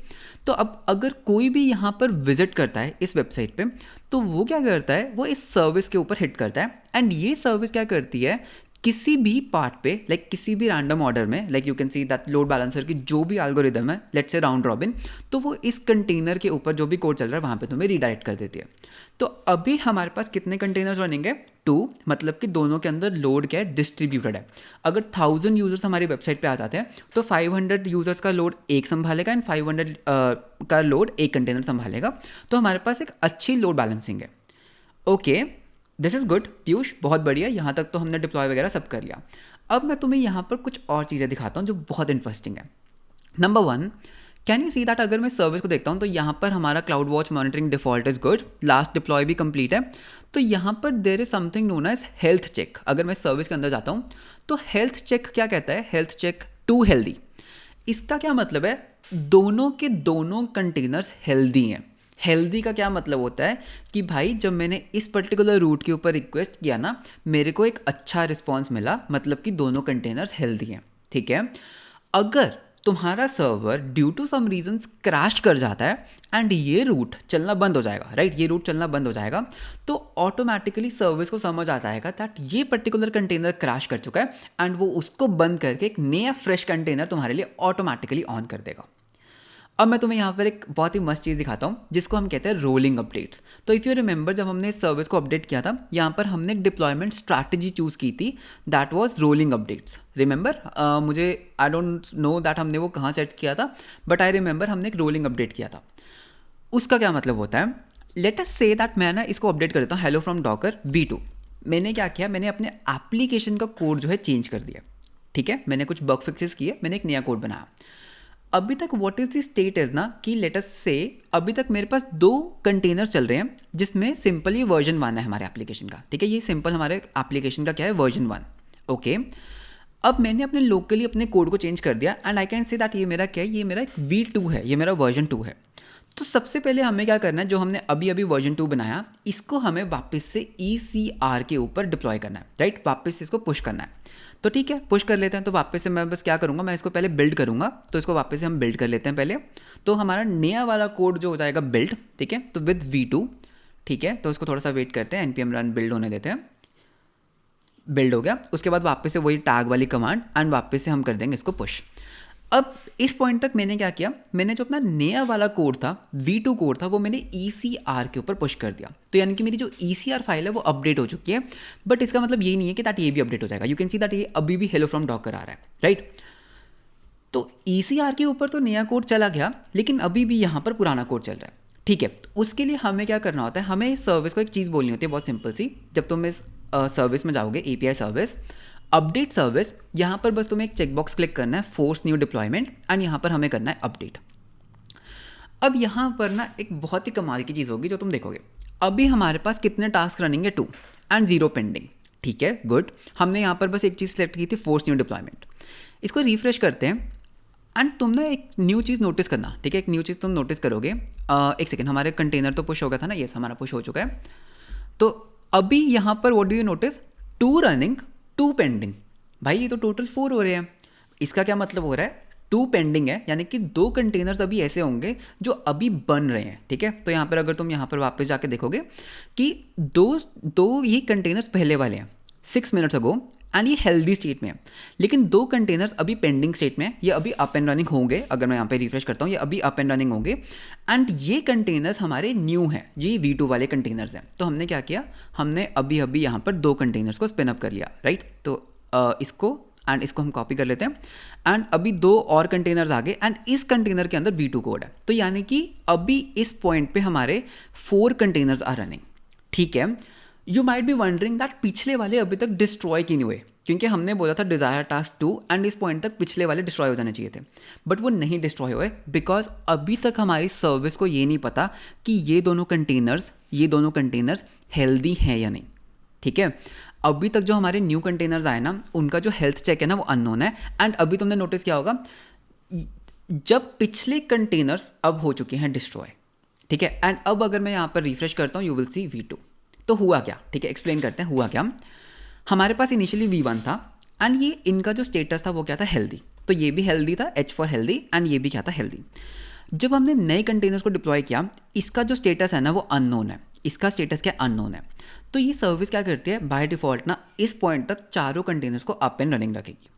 [SPEAKER 1] तो अब अगर कोई भी यहाँ पर विजिट करता है इस वेबसाइट पे, तो वो क्या करता है, वो इस सर्विस के ऊपर हिट करता है एंड ये सर्विस क्या करती है, किसी भी पार्ट पे, लाइक किसी भी रैंडम ऑर्डर में, like you can see that load balancer की जो भी एल्गोरिदम है, लेट्स से राउंड रॉबिन, तो वो इस कंटेनर के ऊपर जो भी कोड चल रहा है वहाँ पे तुम्हें रीडायरेक्ट कर देती है। तो अभी हमारे पास कितने कंटेनर्स रनिंग है, 2, मतलब कि दोनों के अंदर लोड क्या है, डिस्ट्रीब्यूटेड है। अगर 1000 यूजर्स हमारी वेबसाइट पे आ जाते हैं तो 500 यूजर्स का लोड एक संभालेगा एंड 500 का लोड एक कंटेनर संभालेगा। तो हमारे पास एक अच्छी लोड बैलेंसिंग है, okay, this is good Piyush, बहुत बढ़िया, यहाँ तक तो हमने डिप्लॉय वगैरह सब कर लिया। अब मैं तुम्हें यहाँ पर कुछ और चीज़ें दिखाता हूँ जो बहुत इंटरेस्टिंग है। Number 1, can you see that अगर मैं सर्विस को देखता हूँ तो यहाँ पर हमारा cloud watch monitoring default is good, last deploy भी कंप्लीट है। तो यहाँ पर there is something known as health check. अगर मैं सर्विस के अंदर जाता हूँ तो हेल्थ चेक क्या कहता है, हेल्थ चेक टू हेल्दी। इसका क्या मतलब है, दोनों के दोनों कंटेनर्स हेल्दी हैं। हेल्दी का क्या मतलब होता है कि भाई जब मैंने इस पर्टिकुलर रूट के ऊपर रिक्वेस्ट किया ना, मेरे को एक अच्छा रिस्पॉन्स मिला, मतलब कि दोनों कंटेनर्स हेल्दी हैं, ठीक है। अगर तुम्हारा server due to some reasons crash कर जाता है एंड ये रूट चलना बंद हो जाएगा, राइट, ये रूट चलना बंद हो जाएगा, तो ऑटोमेटिकली सर्विस को समझ आ जाएगा दैट ये पर्टिकुलर कंटेनर क्रैश कर चुका है एंड वो उसको बंद करके एक नया फ्रेश कंटेनर तुम्हारे लिए ऑटोमेटिकली ऑन कर देगा। अब मैं तुम्हें यहाँ पर एक बहुत ही मस्त चीज़ दिखाता हूँ जिसको हम कहते हैं रोलिंग अपडेट्स। तो इफ़ यू रिमेंबर, जब हमने इस सर्विस को अपडेट किया था, यहाँ पर हमने एक डिप्लॉयमेंट स्ट्रैटेजी चूज़ की थी, that was rolling updates. Remember, मुझे आई डोंट नो दैट हमने वो कहाँ सेट किया था, बट आई रिमेंबर हमने एक रोलिंग अपडेट किया था। उसका क्या मतलब होता है, लेट अस से दैट मैं ना इसको अपडेट कर देता हूँ हेलो फ्रॉम डॉकर V2, मैंने क्या किया, मैंने अपने एप्लीकेशन का कोड जो है चेंज कर दिया, ठीक है, मैंने कुछ बग फिक्सेस किए, मैंने एक नया कोड बनाया। अभी तक व्हाट इज द स्टेटस ना कि लेट अस से अभी तक मेरे पास 2 कंटेनर्स चल रहे हैं जिसमें सिंपल ये वर्जन 1 है हमारे एप्लीकेशन का, ठीक है, ये सिंपल हमारे एप्लीकेशन का क्या है, वर्जन 1। ओके, अब मैंने अपने लोकली अपने कोड को चेंज कर दिया and I can say that ये मेरा क्या है, ये मेरा एक V2 है, ये मेरा वर्जन 2 है। तो सबसे पहले हमें क्या करना है, जो हमने अभी अभी वर्जन 2 बनाया इसको हमें वापस से ECR के ऊपर डिप्लॉय करना है, राइट, वापस से इसको पुश करना है। तो ठीक है, पुश कर लेते हैं। तो वापस से मैं बस क्या करूँगा, मैं इसको पहले बिल्ड करूँगा, तो इसको वापस से हम बिल्ड कर लेते हैं पहले। तो हमारा नया वाला कोड जो हो जाएगा बिल्ड, ठीक है, तो विद V2, ठीक है, तो इसको थोड़ा सा वेट करते हैं, npm रन बिल्ड होने देते हैं। बिल्ड हो गया, उसके बाद वापस से वही टैग वाली कमांड एंड वापस से हम कर देंगे इसको पुश। अब इस पॉइंट तक मैंने क्या किया, मैंने जो अपना नया वाला कोड था, V2 कोड था, वो मैंने ECR के ऊपर पुश कर दिया। तो यानी कि मेरी जो ECR फाइल है वो अपडेट हो चुकी है, बट इसका मतलब ये नहीं है कि दैट ये भी अपडेट हो जाएगा। यू कैन सी दैट ये अभी भी हेलो फ्रॉम डॉकर आ रहा है, राइट। तो ECR के ऊपर तो नया कोड चला गया, लेकिन अभी भी यहाँ पर पुराना कोड चल रहा है, ठीक है। तो उसके लिए हमें क्या करना होता है, हमें इस सर्विस को एक चीज़ बोलनी होती है बहुत सिंपल सी। जब तुम इस सर्विस में जाओगे, API सर्विस, अपडेट सर्विस, यहाँ पर बस तुम्हें एक चेकबॉक्स क्लिक करना है, फोर्स न्यू डिप्लॉयमेंट, एंड यहाँ पर हमें करना है अपडेट। अब यहाँ पर ना एक बहुत ही कमाल की चीज़ होगी जो तुम देखोगे। अभी हमारे पास कितने टास्क रनिंग है, 2 एंड 0 पेंडिंग, ठीक है, गुड। हमने यहाँ पर बस एक चीज़ सेलेक्ट की थी, फोर्स न्यू डिप्लॉयमेंट। इसको रिफ्रेश करते हैं एंड तुम ना एक न्यू चीज़ नोटिस करना, ठीक है, एक न्यू चीज़ तुम नोटिस करोगे। एक सेकेंड, हमारे कंटेनर तो पुश हो गया था ना, यस हमारा पुश हो चुका है। तो अभी यहाँ पर what do you notice, 2 running 2 pending. भाई ये तो टोटल 4 हो रहे हैं। इसका क्या मतलब हो रहा है, 2 पेंडिंग है, यानी कि 2 कंटेनर्स अभी ऐसे होंगे जो अभी बन रहे हैं, ठीक है। तो यहाँ पर अगर तुम यहाँ पर वापस जाके देखोगे कि दो ये कंटेनर्स पहले वाले हैं 6 मिनट्स अगो, एंड ये हेल्दी स्टेट में है, लेकिन 2 कंटेनर्स अभी पेंडिंग स्टेट में है, ये अभी अप एंड रनिंग होंगे। अगर मैं यहाँ पे रिफ्रेश करता हूँ, ये अभी अप एंड रनिंग होंगे, एंड ये कंटेनर्स हमारे न्यू हैं, ये V2 वाले कंटेनर्स हैं। तो हमने क्या किया, हमने अभी अभी यहाँ पर 2 कंटेनर्स को स्पिन अप कर लिया, राइट। तो इसको एंड इसको हम कॉपी कर लेते हैं, एंड अभी 2 और कंटेनर्स आ गए, एंड इस कंटेनर के अंदर V2 कोड है। तो यानी कि अभी इस पॉइंट पे हमारे 4 कंटेनर्स आर रनिंग, ठीक है। You might be wondering that पिछले वाले अभी तक डिस्ट्रॉय क्यों नहीं हुए, क्योंकि हमने बोला था डिज़ायर टास्क 2 एंड इस पॉइंट तक पिछले वाले डिस्ट्रॉय हो जाने चाहिए थे, बट वो नहीं डिस्ट्रॉय हुए, बिकॉज अभी तक हमारी सर्विस को ये नहीं पता कि ये दोनों कंटेनर्स हेल्दी हैं या नहीं, ठीक है। अभी तक जो हमारे न्यू कंटेनर्स आए ना, उनका जो हेल्थ चेक है ना वो अननोन है। एंड अभी तुमने नोटिस किया होगा, जब पिछले कंटेनर्स अब हो चुके हैं डिस्ट्रॉय, ठीक है। एंड अब अगर मैं यहाँ पर रिफ्रेश करता हूँ, यू विल सी V2। तो हुआ क्या, ठीक है, एक्सप्लेन करते हैं हुआ क्या। हमारे पास इनिशियली V1 था, एंड ये इनका जो स्टेटस था वो क्या था, हेल्दी। तो ये भी हेल्दी था, H फॉर हेल्दी, एंड ये भी क्या था, हेल्दी। जब हमने नए कंटेनर्स को डिप्लॉय किया, इसका जो स्टेटस है ना वो अननोन है, इसका स्टेटस क्या अननोन है। तो ये सर्विस क्या करती है, बाय डिफ़ॉल्ट ना इस पॉइंट तक चारों कंटेनर्स को अप एंड रनिंग रखेगी।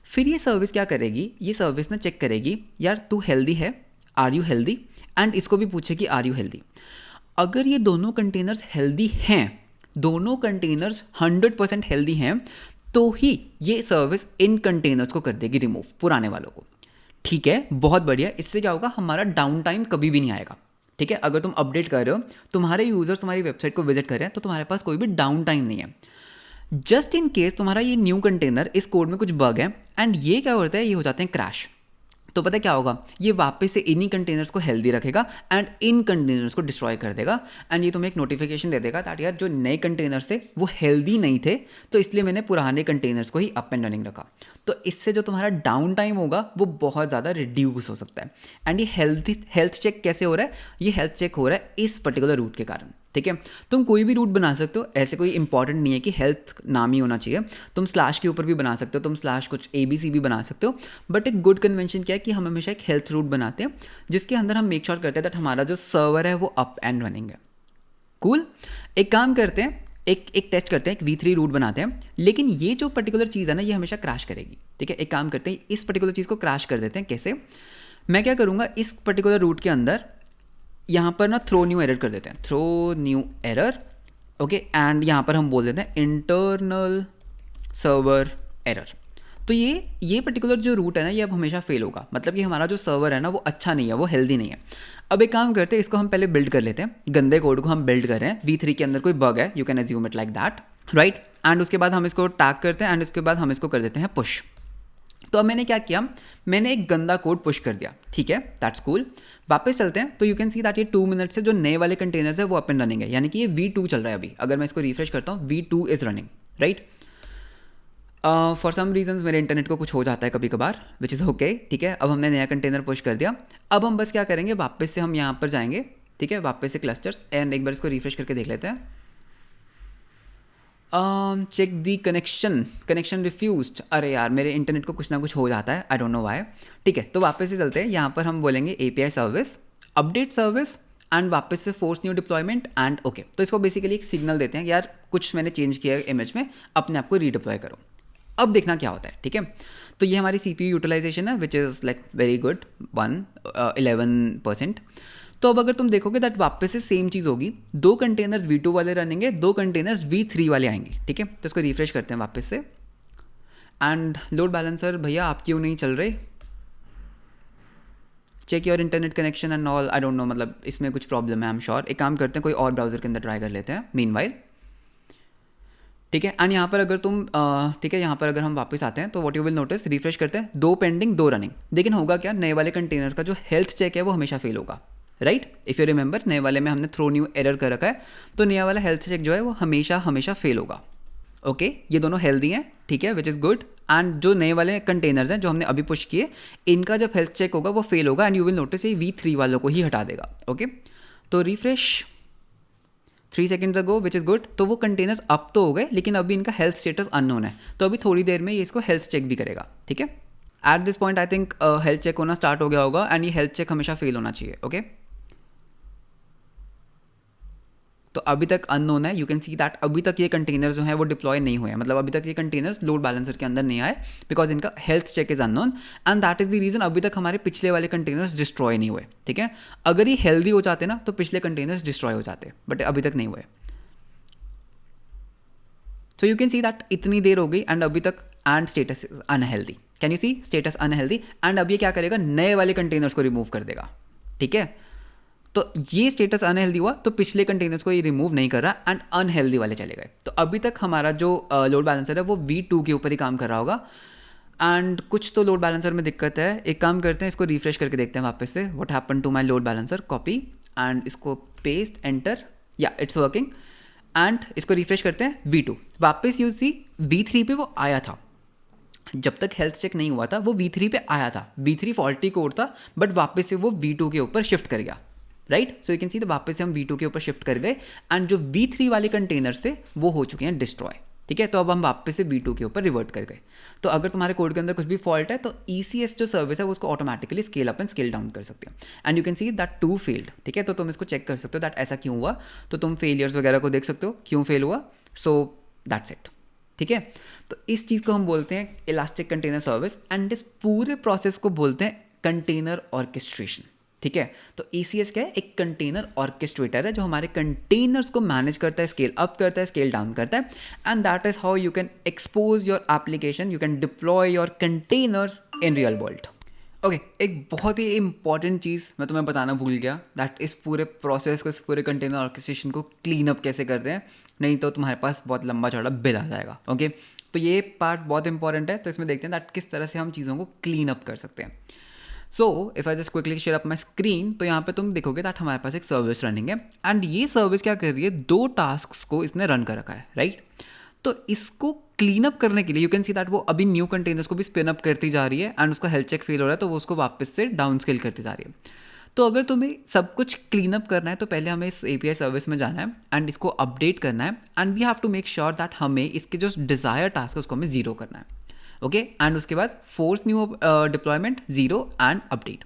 [SPEAKER 1] फिर ये सर्विस क्या करेगी, ये सर्विस ना चेक करेगी, यार तू हेल्दी है, आर यू हेल्दी, एंड इसको भी पूछेगी आर यू हेल्दी। अगर ये दोनों कंटेनर्स हेल्दी हैं, दोनों कंटेनर्स 100% हेल्दी हैं, तो ही ये सर्विस इन कंटेनर्स को कर देगी रिमूव, पुराने वालों को, ठीक है। बहुत बढ़िया, इससे क्या होगा, हमारा डाउन टाइम कभी भी नहीं आएगा, ठीक है। अगर तुम अपडेट कर रहे हो, तुम्हारे यूजर्स तुम्हारी वेबसाइट को विजिट कर रहे हैं, तो तुम्हारे पास कोई भी डाउन टाइम नहीं है। जस्ट इन केस तुम्हारा ये न्यू कंटेनर, इस कोड में कुछ बग है, एंड ये क्या होता है, ये हो जाते हैं क्रैश। तो पता है क्या होगा, ये वापस से इन्हीं कंटेनर्स को हेल्दी रखेगा एंड इन कंटेनर्स को डिस्ट्रॉय कर देगा, एंड ये तुम्हें एक नोटिफिकेशन दे देगा दैट यार जो नए कंटेनर्स थे वो हेल्दी नहीं थे, तो इसलिए मैंने पुराने कंटेनर्स को ही अप एंड रनिंग रखा। तो इससे जो तुम्हारा डाउन टाइम होगा वो बहुत ज़्यादा रिड्यूस हो सकता है। एंड ये हेल्थ चेक कैसे हो रहा है, ये हेल्थ चेक हो रहा है इस पर्टिकुलर रूट के कारण, ठीक है। तुम कोई भी रूट बना सकते हो, ऐसे कोई इंपॉर्टेंट नहीं है कि हेल्थ नाम ही होना चाहिए। तुम स्लैश के ऊपर भी बना सकते हो, तुम स्लैश कुछ ABC भी बना सकते हो, बट एक गुड कन्वेंशन क्या है कि हम हमेशा एक हेल्थ रूट बनाते हैं जिसके अंदर हम मेक श्योर करते हैं दैट हमारा जो सर्वर है वो अप एंड रनिंग है। कूल, एक काम करते हैं, एक टेस्ट करते हैं, एक V3 रूट बनाते हैं, लेकिन ये जो पर्टिकुलर चीज़ है ना ये हमेशा क्रैश करेगी, ठीक है। एक काम करते हैं, इस पर्टिकुलर चीज़ को क्रैश कर देते हैं। कैसे, मैं क्या करूँगा, इस पर्टिकुलर रूट के अंदर यहाँ पर ना थ्रो न्यू एरर कर देते हैं, throw new error, okay. And यहाँ पर हम बोल देते हैं इंटरनल सर्वर एरर। तो ये पर्टिकुलर जो रूट है ना, ये अब हमेशा फेल होगा, मतलब कि हमारा जो सर्वर है ना वो अच्छा नहीं है, वो हेल्दी नहीं है। अब एक काम करते हैं, इसको हम पहले बिल्ड कर लेते हैं, गंदे कोड को हम बिल्ड कर रहे हैं, V3 के अंदर कोई बग है, you can assume it like that, right. And उसके बाद हम इसको टैग करते हैं एंड उसके बाद हम इसको कर देते हैं पुश। तो अब मैंने क्या किया, मैंने एक गंदा कोड पुश कर दिया, ठीक है, दैट्स कूल। वापस चलते हैं, तो यू कैन सी दैट ये 2 मिनट से जो नए वाले कंटेनर्स है वो अप एंड रनिंग है, यानी कि ये V2 चल रहा है अभी। अगर मैं इसको रिफ्रेश करता हूँ, V2 is running, right. For some reasons मेरे इंटरनेट को कुछ हो जाता है कभी कभार, विच इज़ ओके, ठीक है। अब हमने नया कंटेनर पुश कर दिया। अब हम बस क्या करेंगे, वापस से हम यहाँ पर जाएंगे, ठीक है, वापस से क्लस्टर्स, एंड एक बार इसको रिफ्रेश करके देख लेते हैं। Check the connection refused. अरे यार, मेरे इंटरनेट को कुछ ना कुछ हो जाता है, आई डोंट नो व्हाई। ठीक है, तो वापस से चलते हैं, यहाँ पर हम बोलेंगे API service, update service, and वापस से force new deployment and okay. तो इसको बेसिकली एक सिग्नल देते हैं कि यार कुछ मैंने चेंज किया है इमेज में, अपने आप को रीडिप्लॉय करो। अब देखना क्या होता है, ठीक है। तो ये हमारी CPU यूटिलाइजेशन है, which is like very good, 11%। तो अब अगर तुम देखोगे दैट वापस से सेम चीज़ होगी, 2 कंटेनर्स V2 वाले रनेंगे, 2 कंटेनर्स V3 वाले आएंगे, ठीक है। तो इसको रिफ्रेश करते हैं वापस से, एंड लोड बैलेंसर भैया आप क्यों नहीं चल रहे, check your internet connection and all, I don't know, मतलब इसमें कुछ प्रॉब्लम है, आई एम श्योर। एक काम करते हैं, कोई और ब्राउजर के अंदर ट्राई कर लेते हैं मीनवाइल, ठीक है। एंड यहाँ पर अगर तुम ठीक है, यहाँ पर अगर हम वापस आते हैं तो what you will notice, refresh करते हैं, 2 पेंडिंग 2 रनिंग। लेकिन होगा क्या, नए वाले कंटेनर का जो हेल्थ चेक है वो हमेशा फेल होगा, राइट। इफ़ यू रिमेंबर, नए वाले में हमने थ्रो न्यू एरर कर रखा है, तो नया वाला हेल्थ चेक जो है वो हमेशा फेल होगा, ओके। ये दोनों हेल्दी हैं, ठीक है, विच इज़ गुड। एंड जो नए वाले कंटेनर्स हैं जो हमने अभी पुश किए, इनका जब हेल्थ चेक होगा वो फेल होगा, एंड यू विल नोटिस ये V3 वालों को ही हटा देगा, ओके। तो refresh 3 seconds ago, which is good. तो वो कंटेनर्स अप तो हो गए, लेकिन अभी इनका हेल्थ स्टेटस अननोन है, तो अभी थोड़ी देर में ये इसको हेल्थ चेक भी करेगा, ठीक है। At this point I think health check होना स्टार्ट हो गया होगा, एंड ये हेल्थ चेक हमेशा फेल होना चाहिए, ओके। तो अभी तक अननोन है, यू कैन सी दैट अभी तक ये कंटेनर्स जो है वो डिप्लॉय नहीं हुए हैं, मतलब अभी तक ये कंटेनर्स लोड बैलेंसर के अंदर नहीं आए, बिकॉज इनका health check is unknown, and that is the reason अभी तक हमारे पिछले वाले कंटेनर्स डिस्ट्रॉय नहीं हुए, ठीक है। अगर ये हेल्दी हो जाते ना तो पिछले कंटेनर्स डिस्ट्रॉय हो जाते, बट अभी तक नहीं हुए। So you can see that इतनी देर हो गई एंड अभी तक, and status is unhealthy, can you see, status unhealthy. And अब ये क्या करेगा, नए वाले कंटेनर्स को रिमूव कर देगा, ठीक है। तो ये स्टेटस अनहेल्दी हुआ, तो पिछले कंटेनर्स को ये रिमूव नहीं कर रहा, एंड अनहेल्दी वाले चले गए। तो अभी तक हमारा जो लोड बैलेंसर है वो V2 के ऊपर ही काम कर रहा होगा, एंड कुछ तो लोड बैलेंसर में दिक्कत है। एक काम करते हैं, इसको रिफ्रेश करके देखते हैं वापस से, what happen to my load balancer, copy and इसको पेस्ट, एंटर, या इट्स वर्किंग। एंड इसको रिफ्रेश करते हैं, V2 वापस, यू सी V3 पे वो आया था, जब तक हेल्थ चेक नहीं हुआ था वो V3 पे आया था, V3 फॉल्टी कोड था, बट वापस से वो V2 के ऊपर शिफ्ट कर गया, राइट। सो यू कैन सी वापस से हम V2 के ऊपर शिफ्ट कर गए, एंड जो V3 वाले कंटेनर थे वो हो चुके हैं डिस्ट्रॉय, ठीक है। तो अब हम वापस से V2 के ऊपर रिवर्ट कर गए। तो अगर तुम्हारे कोड के अंदर कुछ भी फॉल्ट है तो ECS जो सर्विस है वो उसको automatically scale up and scale down कर सकते हैं, and you can see that 2 failed, ठीक है। तो तुम इसको चेक कर सकते हो दैट ऐसा क्यों हुआ, तो तुम फेलियर्स वगैरह को देख सकते हो क्यों फेल हुआ, सो दैट्स इट, ठीक है। तो इस चीज़ को हम बोलते हैं इलास्टिक कंटेनर सर्विस, एंड इस पूरे प्रोसेस को बोलते हैं कंटेनर ऑर्केस्ट्रेशन, ठीक है। तो ECS क्या है, एक कंटेनर ऑर्केस्ट्रेटर है जो हमारे कंटेनर्स को मैनेज करता है, स्केल अप करता है, स्केल डाउन करता है, and that is how you can expose your application, you can deploy your containers in real world, okay. एक बहुत ही इंपॉर्टेंट चीज़ मैं तुम्हें बताना भूल गया, दैट इस पूरे प्रोसेस को, इस पूरे कंटेनर ऑर्केस्ट्रेशन को क्लीन अप कैसे करते हैं, नहीं तो तुम्हारे पास बहुत लंबा चौड़ा बिल आ जाएगा, ओके। तो ये पार्ट बहुत इंपॉर्टेंट है, तो इसमें देखते हैं दैट किस तरह से हम चीज़ों को क्लीन अप कर सकते हैं। So if I just quickly share up my screen, तो यहाँ पे तुम देखोगे दैट हमारे पास एक सर्विस रनिंग है, एंड ये सर्विस क्या कर रही है, 2 टास्क को इसने रन कर रखा है, राइट। तो इसको क्लीन अप करने के लिए यू कैन सी दैट वो अभी न्यू कंटेनर्स को भी स्पिन अप करती जा रही है, एंड उसका हेल्थ चेक फेल हो रहा है तो वो उसको वापस से डाउन स्केल करती जा रही है। तो अगर तुम्हें सब कुछ क्लीन अप करना है तो पहले हमें इस API सर्विस में जाना है एंड इसको अपडेट करना है, and we have to make sure that हमें इसके जो डिज़ायर टास्क है उसको हमें 0 करना है, ओके। एंड उसके बाद force new deployment 0 and update.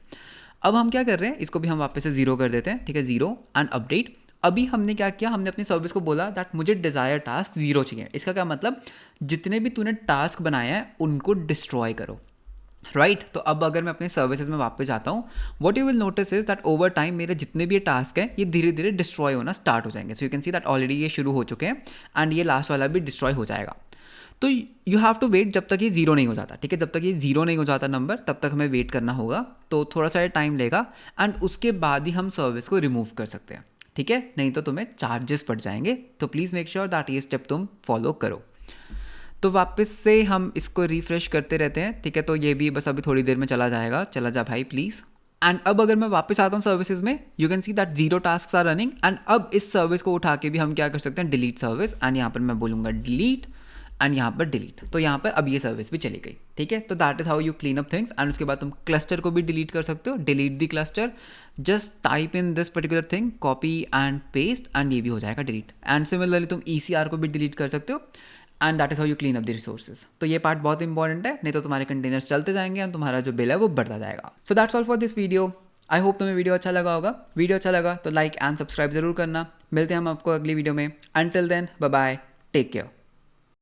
[SPEAKER 1] अब हम क्या कर रहे हैं, इसको भी हम वापस से 0 कर देते हैं, ठीक है, 0 एंड अपडेट। अभी हमने क्या किया, हमने अपनी सर्विस को बोला दैट मुझे डिज़ायर टास्क 0 चाहिए। इसका क्या मतलब, जितने भी तूने टास्क बनाए हैं उनको डिस्ट्रॉय करो, राइट। तो अब अगर मैं अपने सर्विसेज में वापस जाता हूँ, what you will notice is that over time मेरे जितने भी ये टास्क हैं ये धीरे धीरे डिस्ट्रॉय होना स्टार्ट हो जाएंगे। सो you can see that already ये शुरू हो चुके हैं, एंड ये लास्ट वाला भी डिस्ट्रॉय हो जाएगा। तो यू हैव टू वेट जब तक ये ज़ीरो नहीं हो जाता, ठीक है। जब तक ये ज़ीरो नहीं हो जाता नंबर, तब तक हमें वेट करना होगा। तो थोड़ा सा टाइम लेगा एंड उसके बाद ही हम सर्विस को रिमूव कर सकते हैं, ठीक है। नहीं तो तुम्हें चार्जेस पड़ जाएंगे। तो प्लीज़ मेक श्योर दैट ये स्टेप तुम फॉलो करो। तो वापस से हम इसको रिफ्रेश करते रहते हैं, ठीक है। तो ये भी बस अभी थोड़ी देर में चला जाएगा। चला जा भाई प्लीज़। एंड अब अगर मैं वापस आता हूँ सर्विसेज में, you can see that 0 task are running. And अब इस सर्विस को उठा के भी हम क्या कर सकते हैं, डिलीट सर्विस। एंड यहाँ पर मैं बोलूँगा डिलीट एंड यहाँ पर डिलीट। तो यहाँ पर अब ये सर्विस भी चली गई, ठीक है। तो that is how you clean up things. And उसके बाद तुम क्लस्टर को भी डिलीट कर सकते हो, delete the cluster. Just type in this particular thing, copy and paste, and ये भी हो जाएगा डिलीट। एंड सिमिलरली तुम ECR को भी डिलीट कर सकते हो। And that is how you clean up the resources. तो ये पार्ट बहुत इंपॉर्टेंट है, नहीं तो तुम्हारे कंटेनर्स चलते जाएंगे और तुम्हारा जो बिल है वो बढ़ता जाएगा। So that's all for this video. I hope तुम्हें वीडियो अच्छा लगा होगा। वीडियो अच्छा लगा तो लाइक एंड सब्सक्राइब जरूर करना। मिलते हैं हम आपको अगली वीडियो में। Until then bye bye, take care.